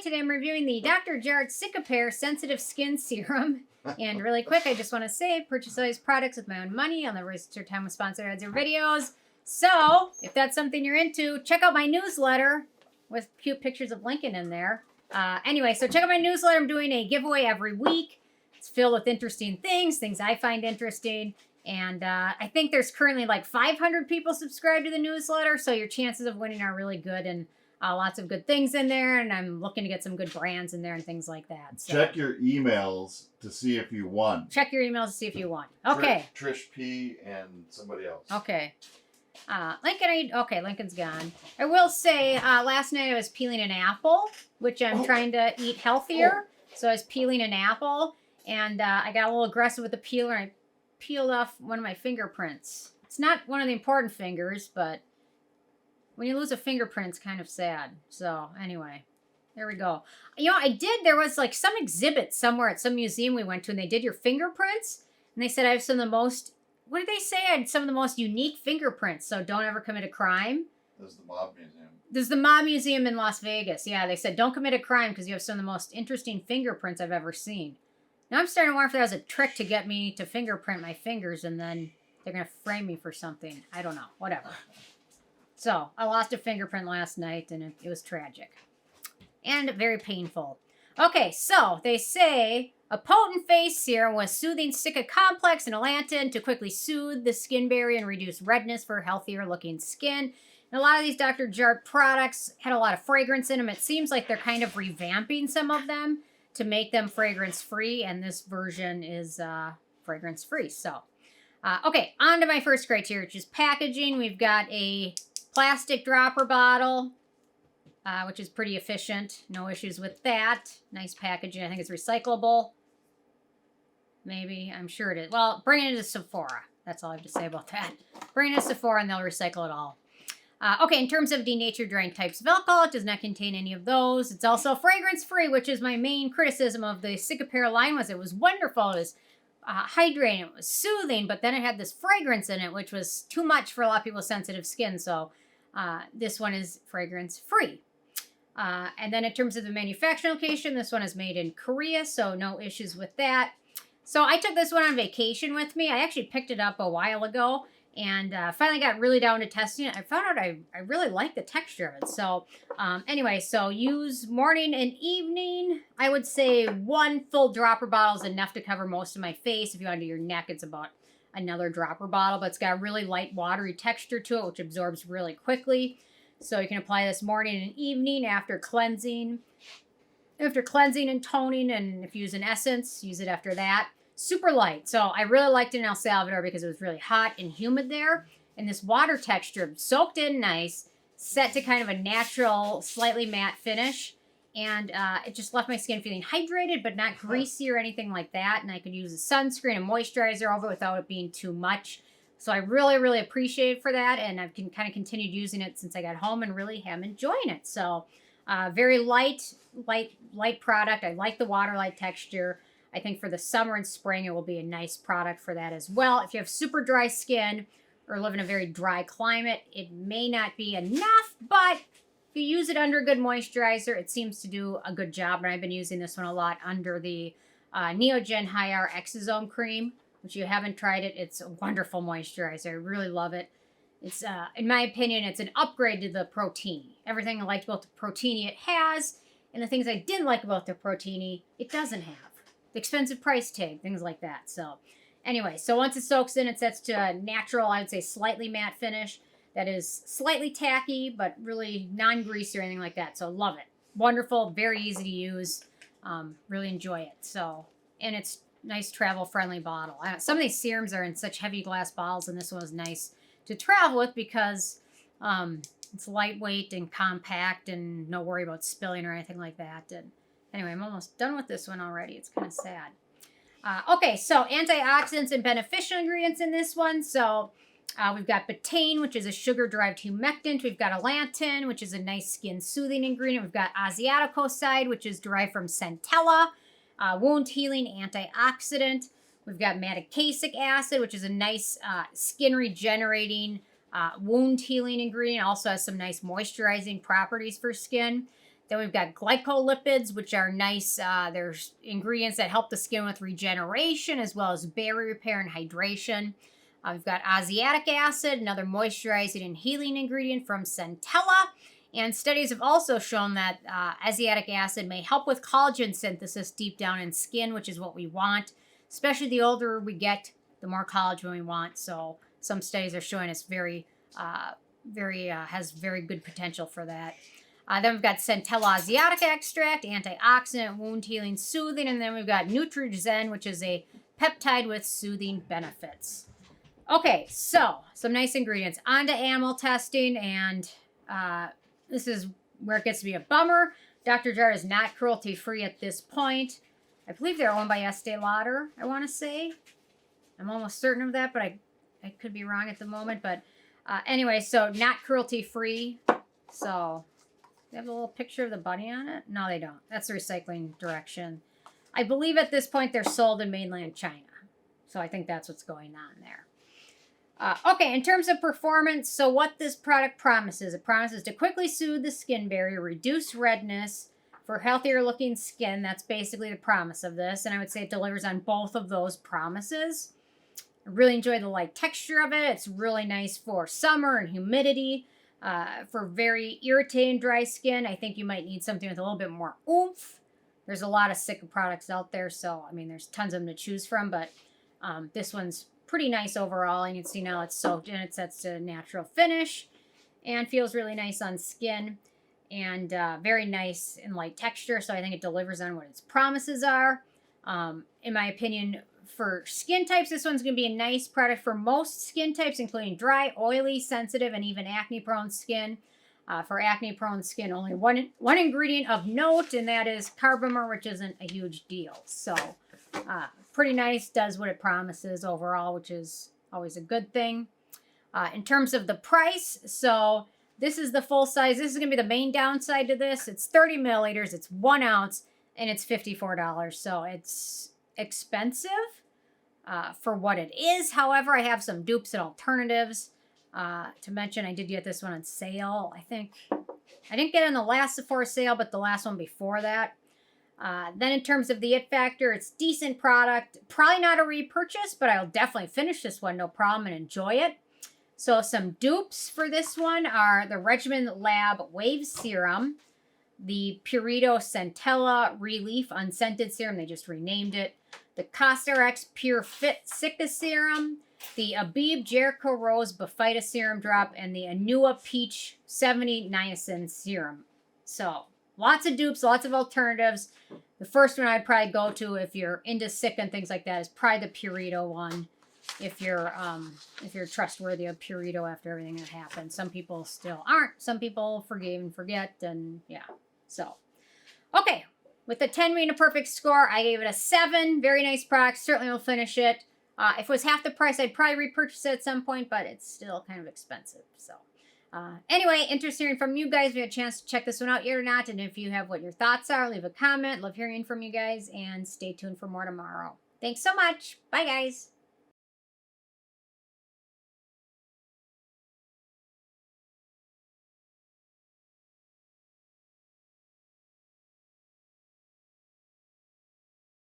today I'm reviewing the Dr. Jart Cicapair Sensitive Skin Serum. And really quick, I just want to say, purchase all these products with my own money. I'll never waste your time with sponsored ads or videos. So, if that's something you're into, check out my newsletter with cute pictures of Lincoln in there. Anyway, so check out my newsletter. I'm doing a giveaway every week. It's filled with interesting things I find interesting. And I think there's currently like 500 people subscribed to the newsletter, so your chances of winning are really good, and lots of good things in there, and I'm looking to get some good brands in there and things like that. So. Check your emails to see if you won. Check your emails to see if you won. Okay. Trish P. and somebody else. Okay. Lincoln's gone. I will say, last night I was peeling an apple, which I'm trying to eat healthier. So I was peeling an apple, and I got a little aggressive with the peeler, and I peeled off one of my fingerprints. It's not one of the important fingers, but when you lose a fingerprint, it's kind of sad. So, anyway, there we go. You know, there was like some exhibit somewhere at some museum we went to, and they did your fingerprints, and they said I have some of the most, what did they say? I had some of the most unique fingerprints, so don't ever commit a crime. This is the Mob Museum. This is the Mob Museum in Las Vegas. Yeah, they said don't commit a crime because you have some of the most interesting fingerprints I've ever seen. Now I'm starting to wonder if that was a trick to get me to fingerprint my fingers, and then they're going to frame me for something. I don't know. Whatever. So, I lost a fingerprint last night, and it was tragic. And very painful. Okay, so, they say a potent face serum with soothing Cica complex and Allantoin to quickly soothe the skin barrier and reduce redness for healthier looking skin. And a lot of these Dr. Jart products had a lot of fragrance in them. It seems like they're kind of revamping some of them to make them fragrance-free, and this version is fragrance-free. So, okay, on to my first criteria, which is packaging. We've got a plastic dropper bottle, which is pretty efficient. No issues with that. Nice packaging. I think it's recyclable. Maybe. I'm sure it is. Well, bring it into Sephora. That's all I have to say about that. Bring it to Sephora and they'll recycle it all. Okay, in terms of denatured drying types of alcohol, it does not contain any of those. It's also fragrance-free, which is my main criticism of the Cicapair line. It was wonderful. It was hydrating, it was soothing, but then it had this fragrance in it, which was too much for a lot of people with sensitive skin. So this one is fragrance-free. And then in terms of the manufacturing location, this one is made in Korea, so no issues with that. So I took this one on vacation with me. I actually picked it up a while ago, and finally got really down to testing it. I found out I really like the texture of it. So anyway, so use morning and evening. I would say one full dropper bottle is enough to cover most of my face. If you want to do your neck, it's about another dropper bottle, but it's got a really light watery texture to it, which absorbs really quickly. So you can apply this morning and evening after cleansing. After cleansing and toning, and if you use an essence, use it after that. Super light. So I really liked it in El Salvador because it was really hot and humid there. And this water texture soaked in nice, set to kind of a natural, slightly matte finish. And it just left my skin feeling hydrated, but not greasy or anything like that. And I could use a sunscreen and moisturizer over it without it being too much. So I really, really appreciate it for that. And I've kind of continued using it since I got home and really am enjoying it. So very light product. I like the water-light texture. I think for the summer and spring, it will be a nice product for that as well. If you have super dry skin or live in a very dry climate, it may not be enough, but if you use it under a good moisturizer, it seems to do a good job. And I've been using this one a lot under the Neogen High-R Exosome Cream, which you haven't tried it. It's a wonderful moisturizer. I really love it. It's, in my opinion, it's an upgrade to the Protini. Everything I liked about the Protini it has, and the things I didn't like about the Protini, it doesn't have. The expensive price tag, things like that. So, anyway, so once it soaks in, it sets to a natural, I would say, slightly matte finish. That is slightly tacky, but really non-greasy or anything like that. So, love it. Wonderful, very easy to use. Really enjoy it. So, and it's nice travel-friendly bottle. Some of these serums are in such heavy glass bottles, and this one was nice to travel with because it's lightweight and compact and no worry about spilling or anything like that. And anyway, I'm almost done with this one already. It's kind of sad. Okay, so antioxidants and beneficial ingredients in this one. So we've got betaine, which is a sugar-derived humectant. We've got allantoin, which is a nice skin-soothing ingredient. We've got Asiaticoside, which is derived from Centella, wound-healing antioxidant. We've got Madecassic acid, which is a nice skin-regenerating wound-healing ingredient. Also has some nice moisturizing properties for skin. Then we've got Glycolipids, which are nice. There's ingredients that help the skin with regeneration as well as barrier repair and hydration. We've got Asiatic acid, another moisturizing and healing ingredient from Centella. And studies have also shown that Asiatic acid may help with collagen synthesis deep down in skin, which is what we want. Especially the older we get, the more collagen we want. So some studies are showing us has very good potential for that. Then we've got Centella Asiatic extract, antioxidant, wound healing, soothing. And then we've got Nutrizen, which is a peptide with soothing benefits. Okay, so some nice ingredients. On to animal testing, and this is where it gets to be a bummer. Dr. Jart is not cruelty-free at this point. I believe they're owned by Estee Lauder, I want to say. I'm almost certain of that, but I could be wrong at the moment. But anyway, so not cruelty-free. So they have a little picture of the bunny on it? No, they don't. That's the recycling direction. I believe at this point they're sold in mainland China. So I think that's what's going on there. Okay, in terms of performance, so what this product promises, it promises to quickly soothe the skin barrier, reduce redness for healthier looking skin. That's basically the promise of this, and I would say it delivers on both of those promises. I really enjoy the light texture of it. It's really nice for summer and humidity. For very irritating dry skin, I think you might need something with a little bit more oomph. There's a lot of Cicapair products out there, so I mean there's tons of them to choose from, but this one's pretty nice overall, and you can see now it's soaked in. It sets to a natural finish and feels really nice on skin, and very nice in light texture, so I think it delivers on what its promises are. In my opinion, for skin types, this one's going to be a nice product for most skin types, including dry, oily, sensitive, and even acne-prone skin. For acne-prone skin, only one ingredient of note, and that is Carbomer, which isn't a huge deal. So, pretty nice, does what it promises overall, which is always a good thing. In terms of the price, so this is the full size. This is going to be the main downside to this. It's 30 milliliters, it's 1 ounce, and it's $54. So it's expensive for what it is. However, I have some dupes and alternatives to mention. I did get this one on sale, I think. I didn't get it in the last Sephora sale, but the last one before that. Then in terms of the it factor, it's decent product. Probably not a repurchase, but I'll definitely finish this one, no problem, and enjoy it. So some dupes for this one are the Regimen Lab Wave Serum, the Purito Centella Relief Unscented Serum, they just renamed it, the CosRx Pure Fit Cica Serum, the Abib Jericho Rose Baphyta Serum Drop, and the Anua Peach 70 Niacin Serum. So lots of dupes, lots of alternatives. The first one I'd probably go to if you're into Cica and things like that is probably the Purito one. If you're trustworthy of Purito after everything that happened. Some people still aren't. Some people forgive and forget, and yeah. So, okay. With the 10 being a perfect score, I gave it a 7. Very nice product. Certainly will finish it. If it was half the price, I'd probably repurchase it at some point, but it's still kind of expensive. So, anyway, interested in hearing from you guys. If you had a chance to check this one out yet or not, and if you have what your thoughts are, leave a comment. Love hearing from you guys, and stay tuned for more tomorrow. Thanks so much. Bye, guys.